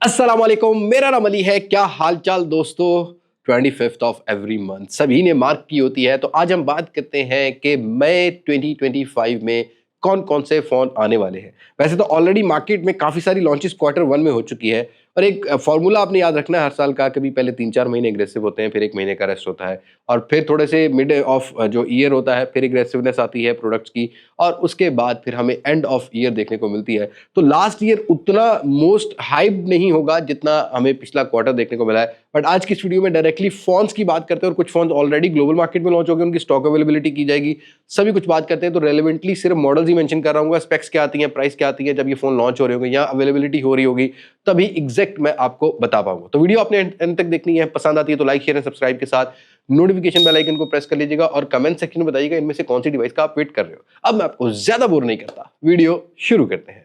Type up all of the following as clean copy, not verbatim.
अस्सलाम वालेकुम, मेरा नाम अली है। क्या हाल चाल दोस्तों। 25th ऑफ एवरी मंथ सभी ने मार्क की होती है, तो आज हम बात करते हैं कि मई 2025 में कौन कौन से फ़ोन आने वाले हैं। वैसे तो ऑलरेडी मार्केट में काफ़ी सारी लॉन्चेस क्वार्टर वन में हो चुकी है, और एक फॉर्मूला आपने याद रखना है हर साल का, कभी पहले 3-4 महीने एग्रेसिव होते हैं, फिर 1 महीने का रेस्ट होता है, और फिर थोड़े से मिड ऑफ जो ईयर होता है फिर एग्रेसिवनेस आती है प्रोडक्ट्स की, और उसके बाद फिर हमें एंड ऑफ ईयर देखने को मिलती है। तो लास्ट ईयर उतना मोस्ट हाइप नहीं होगा जितना हमें पिछला क्वार्टर देखने को मिला है, बट आज की इस वीडियो में डायरेक्टली फोन्स की बात करते हैं, और कुछ फोन्स ऑलरेडी ग्लोबल मार्केट में लॉन्च हो गए, उनकी स्टॉक अवेलेबिलिटी की जाएगी, सभी कुछ बात करते हैं। तो रेलेवेंटली सिर्फ मॉडल्स ही मेंशन कर रहा हूँ, स्पेक्स क्या आती है, प्राइस क्या आती है, जब ये फोन लॉन्च हो रहे होंगे या अवेलेबिलिटी हो रही होगी तभी एग्जैक्ट मैं आपको बता पाऊंगा। तो वीडियो आपने एंड तक देखनी है, पसंद आती है तो लाइक शेयर एंड सब्सक्राइब के साथ नोटिफिकेशन बेल आइकन को प्रेस कर लीजिएगा, और कमेंट सेक्शन में बताइएगा इनमें से कौन सी डिवाइस का आप वेट कर रहे हो। अब मैं आपको ज्यादा बोर नहीं करता, वीडियो शुरू करते हैं।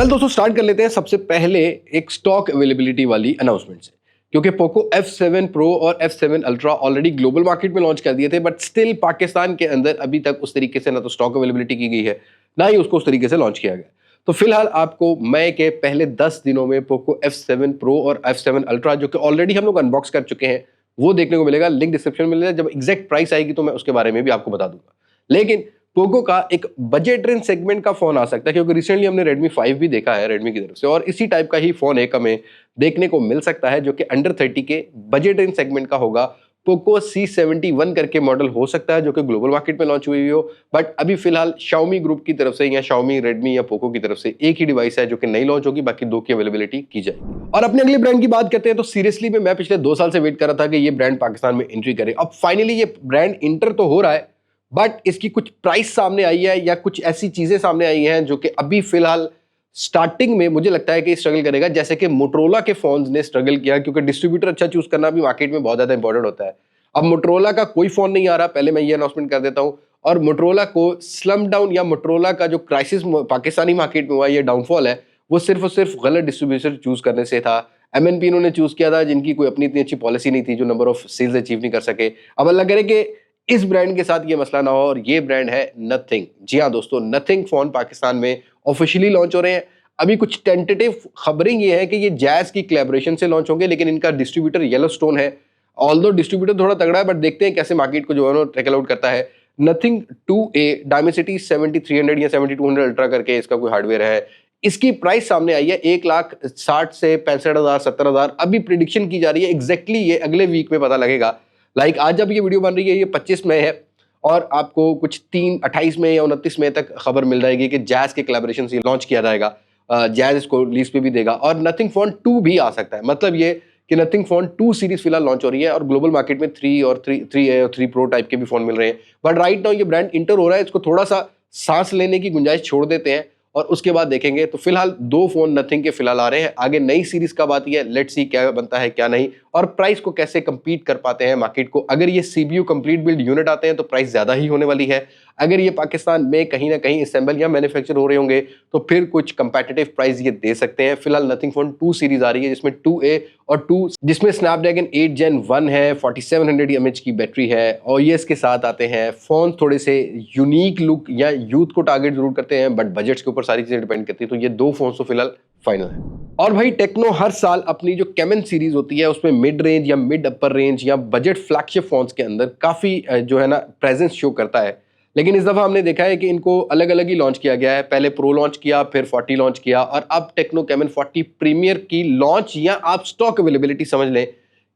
दोस्तों स्टार्ट कर लेते हैं सबसे पहले एक स्टॉक अवेलेबिलिटी वाली अनाउंसमेंट से, क्योंकि पोको F7 Pro और F7 Ultra already global market में लॉन्च कर दिए थे, बट स्टिल पाकिस्तान के अंदर अभी तक उस तरीके से ना तो स्टॉक अवेलेबिलिटी की गई है, ना ही उसको उस तरीके से लॉन्च किया गया। तो फिलहाल आपको मई के पहले 10 दिनों में पोको F7 Pro और F7 Ultra, जो कि ऑलरेडी हम लोग अनबॉक्स कर चुके हैं, वो देखने को मिलेगा। लिंक डिस्क्रिप्शन में मिलेगा। जब एग्जैक्ट प्राइस आएगी तो मैं उसके बारे में भी आपको बता दूंगा। लेकिन पोको का एक बजट रेंज सेगमेंट का फोन आ सकता है, क्योंकि रिसेंटली हमने Redmi 5 भी देखा है Redmi की तरफ से, और इसी टाइप का ही फोन एक हमें देखने को मिल सकता है जो कि अंडर 30 के बजट रेंज सेगमेंट का होगा। पोको C71 करके मॉडल हो सकता है जो कि ग्लोबल मार्केट में लॉन्च हुई हो, बट अभी फिलहाल Xiaomi ग्रुप की तरफ से या Xiaomi, Redmi या पोको की तरफ से एक ही डिवाइस है जो कि नई लॉन्च होगी, बाकी दो की अवेलेबिलिटी की जाएगी। और अपने अगले ब्रांड की बात करते हैं, तो सीरियसली मैं पिछले 2 साल से वेट कर रहा था कि ये ब्रांड पाकिस्तान में एंट्री करे। अब फाइनली ये ब्रांड इंटर तो हो रहा है, बट इसकी कुछ प्राइस सामने आई है या कुछ ऐसी चीजें सामने आई हैं जो कि अभी फिलहाल स्टार्टिंग में मुझे लगता है कि स्ट्रगल करेगा, जैसे कि मोटरोला के फोन्स ने स्ट्रगल किया, क्योंकि डिस्ट्रीब्यूटर अच्छा चूज करना भी मार्केट में बहुत ज्यादा इंपॉर्टेंट होता है। अब मोटरोला का कोई फोन नहीं आ रहा, पहले मैं ये अनाउंसमेंट कर देता हूं। और मोटरोला को स्लम डाउन या मोटरोला का जो क्राइसिस पाकिस्तानी मार्केट में हुआ, ये डाउनफॉल है, वो सिर्फ और सिर्फ गलत डिस्ट्रीब्यूटर चूज करने से था। MNP इन्होंने चूज किया था जिनकी कोई अपनी इतनी अच्छी पॉलिसी नहीं थी, जो नंबर ऑफ सेल्स अचीव नहीं कर सके। अब अल्लाह करे कि इस ब्रांड के साथ ये मसला ना हो, और ये ब्रांड है नथिंग। जी हाँ दोस्तों, नथिंग फोन पाकिस्तान में ऑफिशियली लॉन्च हो रहे हैं। अभी कुछ टेंटेटिव खबरें ये है कि ये जैज की कोलैबोरेशन से लॉन्च होंगे, लेकिन इनका डिस्ट्रीब्यूटर येलोस्टोन है। ऑल्दो डिस्ट्रीब्यूटर थोड़ा तगड़ा है, बट देखते हैं कैसे मार्केट को जो है टैकल आउट करता है। नथिंग 2A डायमेंसिटी 7300 या 7200 अल्ट्रा करके इसका कोई हार्डवेयर है। इसकी प्राइस सामने आई है 1,60,000 से 65,000 70,000। अभी प्रिडिक्शन की जा रही है, एग्जैक्टली ये अगले वीक में पता लगेगा। आज जब ये वीडियो बन रही है ये 25 मई है, और आपको कुछ 28 मई या 29 मई तक खबर मिल जाएगी कि जैज के कोलैबोरेशन से लॉन्च किया जाएगा। जैज इसको लीज पे भी देगा, और नथिंग फोन 2 भी आ सकता है। मतलब ये कि नथिंग फोन 2 सीरीज फिलहाल लॉन्च हो रही है, और ग्लोबल मार्केट में 3 और 3A और 3 प्रो टाइप के भी फोन मिल रहे हैं। बट राइट नाउ ये ब्रांड इंटर हो रहा है, इसको थोड़ा सा सांस लेने की गुंजाइश छोड़ देते हैं, और उसके बाद देखेंगे। तो फिलहाल 2 फोन नथिंग के फिलहाल आ रहे हैं। आगे नई सीरीज कब आती है, लेट्स सी क्या बनता है क्या नहीं, और प्राइस को कैसे कंपीट कर पाते हैं मार्केट को। अगर ये CPU कंप्लीट बिल्ड यूनिट आते हैं तो प्राइस ज्यादा ही होने वाली है। अगर ये पाकिस्तान में कहीं ना कहीं असेंबल या मैन्युफैक्चर हो रहे होंगे तो फिर कुछ कंपेटिटिव प्राइस ये दे सकते हैं। फिलहाल नथिंग फोन 2 सीरीज आ रही है, जिसमें 2A और 2 जिसमें स्नैपड्रैगन 8 Gen 1 है, 4700 mAh की बैटरी है, और ये इसके साथ आते हैं। फोन थोड़े से यूनिक लुक या यूथ को टारगेट जरूर करते हैं, बट बजट्स के ऊपर सारी चीजें डिपेंड करती है। तो ये 2 फोन तो फिलहाल फाइनल है। और भाई टेक्नो हर साल अपनी जो कैमन सीरीज होती है उसमें मिड रेंज या मिड अपर रेंज या बजट फ्लैगशिप फोन्स के अंदर काफी जो है ना प्रेजेंस शो करता है। लेकिन इस दफा हमने देखा है कि इनको अलग अलग ही लॉन्च किया गया है। पहले प्रो लॉन्च किया, फिर 40 लॉन्च किया, और अब टेक्नो कैमन 40 प्रीमियर की लॉन्च या आप स्टॉक अवेलेबिलिटी समझ लें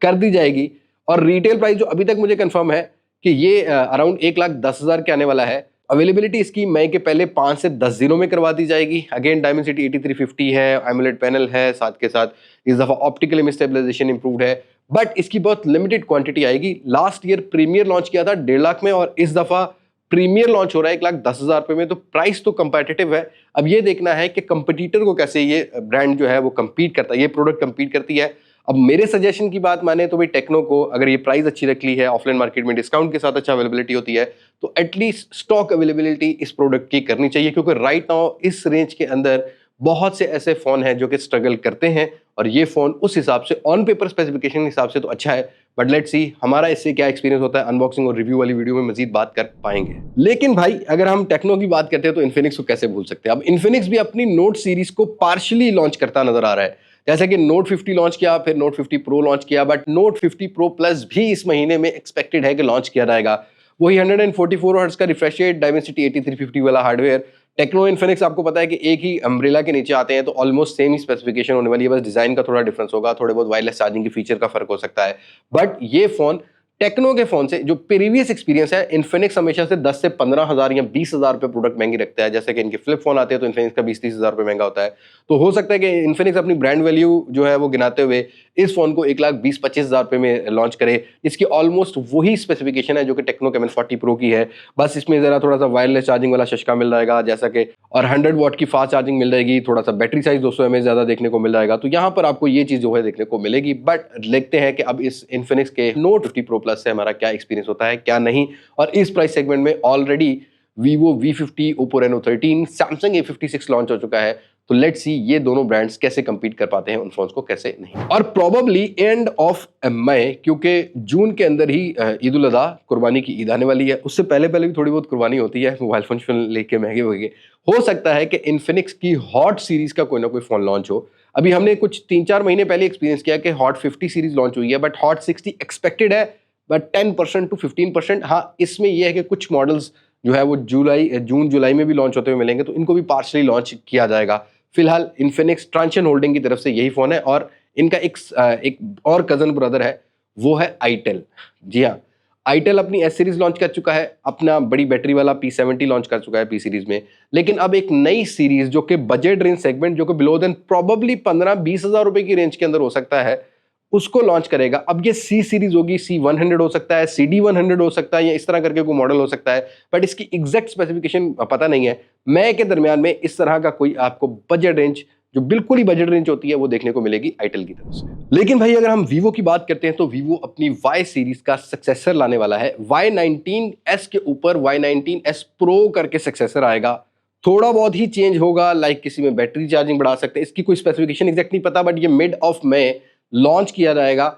कर दी जाएगी। और रिटेल प्राइस जो अभी तक मुझे कंफर्म है कि ये अराउंड 1,10,000 के आने वाला है। अवेलेबिलिटी इसकी मई के पहले 5 से 10 दिनों में करवा दी जाएगी। अगेन डायमेंसिटी 8350 है, एमुलेट पैनल है, साथ के साथ इस दफा ऑप्टिकल इमेज स्टेबलाइजेशन इंप्रूव्ड है, बट इसकी बहुत लिमिटेड क्वांटिटी आएगी। लास्ट ईयर प्रीमियर लॉन्च किया था 1.5 लाख में, और इस दफा प्रीमियर लॉन्च हो रहा है 1,10,000 रुपए में। तो प्राइस तो कंपेटिटिव है। अब ये देखना है कि कंपटीटर को कैसे ये ब्रांड जो है वो कंपीट करता है, ये प्रोडक्ट कंपीट करती है। अब मेरे सजेशन की बात माने तो भाई टेक्नो को अगर ये प्राइस अच्छी रख ली है, ऑफलाइन मार्केट में डिस्काउंट के साथ अच्छा अवेलेबिलिटी होती है, तो एटलीस्ट स्टॉक अवेलेबिलिटी इस प्रोडक्ट की करनी चाहिए, क्योंकि राइट नाउ इस रेंज के अंदर बहुत से ऐसे फोन हैं जो कि स्ट्रगल करते हैं, और ये फोन उस हिसाब से ऑन पेपर स्पेसिफिकेशन के हिसाब से तो अच्छा है, बट लेट्स सी हमारा इससे क्या एक्सपीरियंस होता है, अनबॉक्सिंग और रिव्यू वाली वीडियो में मजीद बात कर पाएंगे। लेकिन भाई अगर हम टेक्नो की बात करते हैं तो इन्फिनिक्स को कैसे भूल सकते हैं। अब इन्फिनिक्स भी अपनी नोट सीरीज को पार्शियली लॉन्च करता नजर आ रहा है, जैसे कि नोट 50 लॉन्च किया, फिर नोट 50 प्रो लॉन्च किया, बट नोट 50 प्रो प्लस भी इस महीने में एक्सपेक्टेड है कि लॉन्च किया जाएगा। वही 144 हर्ट्ज का रिफ्रेश रेट, डायमेंसिटी 8350 वाला हार्डवेयर। टेक्नो इन्फिनिक्स आपको पता है कि एक ही अम्ब्रेला के नीचे आते हैं, तो ऑलमोस्ट सेम ही स्पेसिफिकेशन होने वाली है, बस डिजाइन का थोड़ा डिफरेंस होगा, थोड़े बहुत वायरलेस चार्जिंग के फीचर का फर्क हो सकता है। बट ये फोन टेक्नो के फोन से जो प्रीवियस एक्सपीरियंस है, इन्फिनिक्स हमेशा से 10 से 15,000 या 20,000 रुपए प्रोडक्ट महंगी रखता है। जैसे कि इनके फ्लिप फोन आते हैं तो इन्फिनिक्स का 20-30,000 रुपए महंगा होता है। तो हो सकता है कि इन्फिनिक्स अपनी ब्रांड वैल्यू जो है वो गिनाते हुए इस फोन को 1,20,000-25,000 रुपए में लॉन्च करे, इसकी ऑलमोस्ट वही स्पेसिफिकेशन है जो कि टेक्नो कैमन 40 प्रो की है। बस इसमें जरा थोड़ा सा वायरलेस चार्जिंग वाला शशका मिल जाएगा, जैसा कि और 100 वॉट की फास्ट चार्जिंग मिल जाएगी, थोड़ा सा बैटरी साइज 200 mAh ज्यादा देखने को मिल जाएगा। तो यहाँ पर आपको ये चीज जो है देखने को मिलेगी। बट देखते हैं कि अब इस इन्फिनिक्स के नोट 50 प्रो प्लस से हमारा क्या एक्सपीरियंस होता है, क्या नहीं। और इस प्राइस सेगमेंट में already Vivo V50, Oppo Reno 13, Samsung A56 launch हो चुका है। तो लेट्स सी ये दोनों ब्रांड्स कैसे compete कर पाते हैं उन फोन्स को, कैसे नहीं। और प्रोबेबली एंड ऑफ मई, क्योंकि जून के अंदर ही ईद उल अज़हा कुर्बानी की ईद आने वाली है, उससे पहले पहले भी थोड़ी बहुत कुर्बानी होती है, मोबाइल फोन लेके महंगे होंगे। हो सकता है कि इन्फिनिक्स की हॉट सीरीज का कोई ना कोई फोन लॉन्च हो। अभी हमने कुछ 3-4 महीने पहले एक्सपीरियंस किया कि हॉट 50 सीरीज लॉन्च हुई है, बट हॉट 60 एक्सपेक्टेड है, बट 10% to 15%। हाँ, इसमें यह है कि कुछ मॉडल्स जो है वो जून जुलाई में भी लॉन्च होते हुए मिलेंगे, तो इनको भी पार्शली लॉन्च किया जाएगा। फिलहाल इन्फिनिक्स ट्रांशन होल्डिंग की तरफ से यही फोन है, और इनका एक और कजन ब्रदर है, वो है आईटेल। जी हाँ, आईटेल अपनी एस सीरीज लॉन्च कर चुका है, अपना बड़ी बैटरी वाला P70 लॉन्च कर चुका है पी सीरीज में। लेकिन अब एक नई सीरीज जो कि बजट रेंज सेगमेंट, जो कि बिलो देन प्रोबेबली 15-20 हजार रुपए की रेंज के अंदर हो सकता है, उसको लॉन्च करेगा। अब ये सी सीरीज होगी, C100 हो सकता है, CD100 हो सकता है, या इस तरह करके कोई मॉडल हो सकता है, बट इसकी एग्जैक्ट स्पेसिफिकेशन पता नहीं है। मैं के दरमियान में इस तरह का कोई आपको बजट रेंज, जो बिल्कुल ही बजट रेंज होती है, वो देखने को मिलेगी आईटेल की तरफ से। लेकिन भाई अगर हम वीवो की बात करते हैं तो वीवो अपनी Y सीरीज का सक्सेसर लाने वाला है। Y19s के ऊपर Y19s Pro करके सक्सेसर आएगा। थोड़ा बहुत ही चेंज होगा, लाइक किसी में बैटरी चार्जिंग बढ़ा सकते हैं, इसकी कोई स्पेसिफिकेशन एग्जैक्ट नहीं पता, बट ये मिड ऑफ मई लॉन्च किया जाएगा।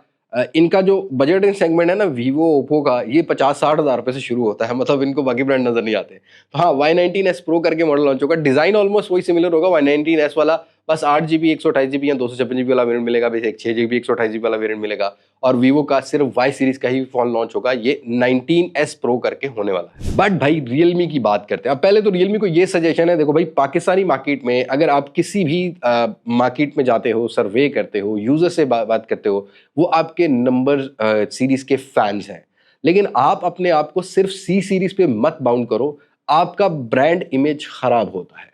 इनका जो बजट रेंज सेगमेंट है ना वीवो ओप्पो का, ये 50-60 हजार रुपए से शुरू होता है, मतलब इनको बाकी ब्रांड नजर नहीं आते। तो हाँ, Y19s Pro करके मॉडल लॉन्च होगा। डिजाइन ऑलमोस्ट वही सिमिलर होगा Y19s वाला, बस 8GB 128GB या 256GB वाला वेरिएंट मिलेगा, बस एक 6GB 128GB वाला वेरिएंट मिलेगा। और वीवो का सिर्फ Y सीरीज का ही फोन लॉन्च होगा, ये 19s Pro करके होने वाला है। बट भाई रियलमी की बात करते हैं। अब पहले तो रियलमी को ये सजेशन है, देखो भाई, पाकिस्तानी मार्केट में अगर आप किसी भी मार्केट में जाते हो, सर्वे करते हो, यूजर से बात करते हो, वो आपके नंबर सीरीज के फैंस हैं। लेकिन आप अपने आप को सिर्फ सी सीरीज पे मत बाउंड करो, आपका ब्रांड इमेज खराब होता है।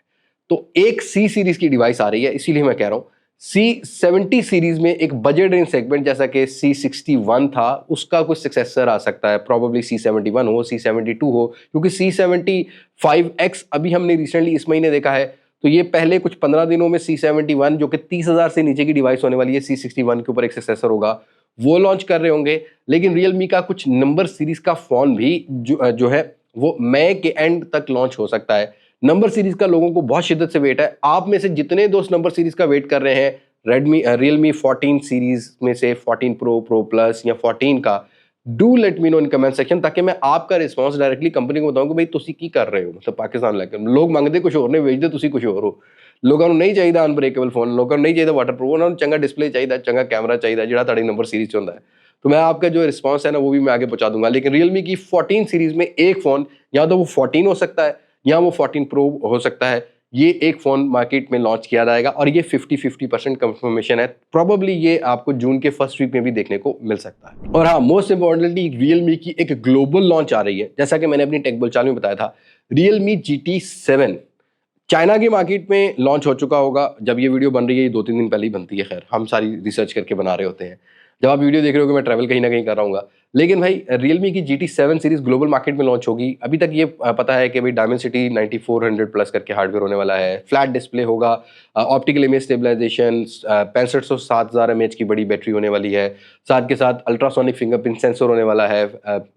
तो एक सी सीरीज की डिवाइस आ रही है, इसीलिए मैं कह रहा हूं C70 सीरीज में एक बजट रेंज सेगमेंट जैसा कि C61 था, उसका कुछ सक्सेसर आ सकता है। प्रोबेबली C71 हो, C72 हो, क्योंकि C75X अभी हमने रिसेंटली इस महीने देखा है। तो ये पहले कुछ 15 दिनों में C71 जो कि 30,000 से नीचे की डिवाइस होने वाली है, C61 के ऊपर एक सक्सेसर होगा, वो लॉन्च कर रहे होंगे। लेकिन रियलमी का कुछ नंबर सीरीज का फोन भी जो है वो मई के एंड तक लॉन्च हो सकता है। नंबर सीरीज का लोगों को बहुत शिद्दत से वेट है। आप में से जितने दोस्त नंबर सीरीज का वेट कर रहे हैं रियलमी 14 सीरीज में से 14 प्रो, प्रो प्लस या 14 का, do let me know in comment section, ताकि मैं आपका रिस्पांस डायरेक्टली कंपनी को बताऊं कि भाई तुसी की कर रहे हो। मतलब पाकिस्तान लेकर लोग मंगते कुछ और ने, भेजते तुसी कुछ और हो। लोगों को नहीं चाहिए अनब्रेकेबल फोन, लोगों को नहीं चाहिए वाटरप्रूफ, उन्होंने चंगा डिस्प्ले चाहिए, चंगा कैमरा चाहिए, जिहड़ा तुहाडी नंबर सीरीज होता है। तो मैं आपका जो रिस्पांस है ना, वो भी मैं आगे पहुंचा दूंगा। लेकिन रियलमी की 14 सीरीज में एक फोन, या तो वो 14 हो सकता है या वो 14 प्रो हो सकता है, ये एक फोन मार्केट में लॉन्च किया जाएगा, और ये 50-50% कंफर्मेशन है। प्रोबेबली ये आपको जून के फर्स्ट वीक में भी देखने को मिल सकता है। और हाँ, मोस्ट इंपॉर्टेंटली रियलमी की एक ग्लोबल लॉन्च आ रही है। जैसा कि मैंने अपनी टेक बोलचाल में बताया था, रियलमी GT7 चाइना की मार्केट में लॉन्च हो चुका होगा। जब ये वीडियो बन रही है, ये 2-3 दिन पहले ही बनती है, खैर हम सारी रिसर्च करके बना रहे होते हैं। जब आप वीडियो देख रहे हो कि मैं ट्रैवल कहीं ना कहीं कर रहा हूँ, लेकिन भाई Realme की GT7 सीरीज ग्लोबल मार्केट में लॉन्च होगी। अभी तक ये पता है कि भाई Dimensity 9400 प्लस करके हार्डवेयर होने वाला है, फ्लैट डिस्प्ले होगा, ऑप्टिकल इमेज स्टेबलाइजेशन, 6500-7000 mAh की बड़ी बैटरी होने वाली है, साथ के साथ अल्ट्रासोनिक फिंगरप्रिंट सेंसर होने वाला है,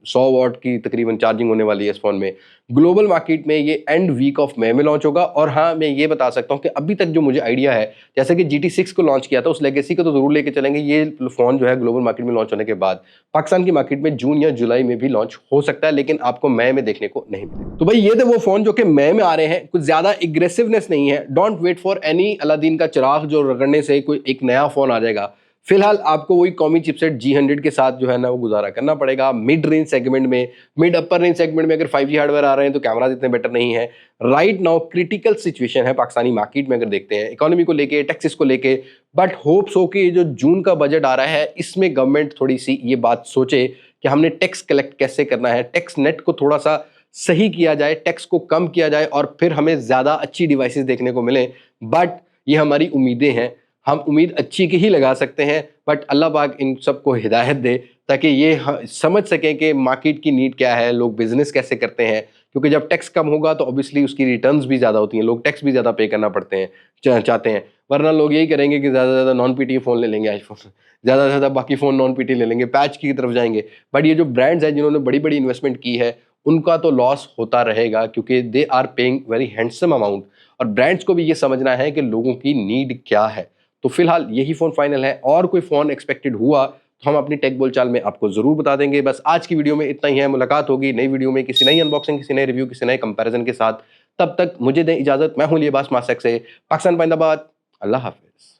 100 वॉट की तकरीबन चार्जिंग होने वाली है इस फोन में। ग्लोबल मार्केट में ये एंड वीक ऑफ मई में लॉन्च होगा। और हाँ, मैं ये बता सकता हूँ कि अभी तक जो मुझे आइडिया है, जैसे कि GT6 को लॉन्च किया था, उस लेगेसी को तो जरूर लेके चलेंगे। ये फोन जो है ग्लोबल मार्केट में लॉन्च होने के बाद पाकिस्तान की मार्केट में जून या जुलाई में भी लॉन्च हो सकता है, लेकिन आपको मई में देखने को नहीं मिलेगा। तो भाई ये थे वो फोन जो कि मई में आ रहे हैं। कुछ ज्यादा एग्रेसिवनेस नहीं है, don't wait for any Aladdin का चिराग जो रगड़ने से कोई एक नया फोन आ जाएगा। फिलहाल आपको वही कॉमी चिपसेट G100 के साथ जो है ना वो गुजारा करना पड़ेगा। मिड रेंज सेगमेंट में, मिड अपर रेंज सेगमेंट में अगर 5G हार्डवेयर आ रहे हैं तो कैमरा इतने बेटर नहीं है। राइट नाउ क्रिटिकल सिचुएशन है पाकिस्तानी मार्केट में, अगर देखते हैं इकोनॉमी को लेके, टैक्सेस को लेके। बट होप्स हो कि ये जो जून का बजट आ रहा है इसमें गवर्नमेंट थोड़ी सी ये बात सोचे कि हमने टैक्स कलेक्ट कैसे करना है, टैक्स नेट को थोड़ा सा सही किया जाए, टैक्स को कम किया जाए और फिर हमें ज्यादा अच्छी डिवाइसेस देखने को मिले। बट ये हमारी उम्मीदें हैं, हम उम्मीद अच्छी की ही लगा सकते हैं। बट अल्लाह पाक इन सबको हिदायत दे ताकि ये समझ सकें कि मार्केट की नीड क्या है, लोग बिजनेस कैसे करते हैं। क्योंकि जब टैक्स कम होगा तो ऑब्वियसली उसकी रिटर्न्स भी ज़्यादा होती हैं, लोग टैक्स भी ज़्यादा पे करना पड़ते हैं चाहते हैं। वरना लोग यही करेंगे कि ज़्यादा से ज़्यादा नॉन पीटी फ़ोन ले लेंगे, आईफोन, ज़्यादा से ज़्यादा बाकी फ़ोन नॉन पीटी ले लेंगे, पैच की तरफ जाएंगे। बट ये जो ब्रांड्स हैं जिन्होंने बड़ी बड़ी इन्वेस्टमेंट की है उनका तो लॉस होता रहेगा, क्योंकि they are paying very handsome amount. और ब्रांड्स को भी ये समझना है कि लोगों की नीड क्या है। तो फिलहाल यही फ़ोन फाइनल है, और कोई फ़ोन एक्सपेक्टेड हुआ तो हम अपनी टेक बोलचाल में आपको ज़रूर बता देंगे। बस आज की वीडियो में इतना ही है। मुलाकात होगी नई वीडियो में किसी नई अनबॉक्सिंग, किसी नए रिव्यू, किसी नए कंपैरिजन के साथ। तब तक मुझे दें इजाज़त। मैं हूं लिबास मासक से, पाकिस्तान पाइंदाबाद। अल्लाह हाफिज़।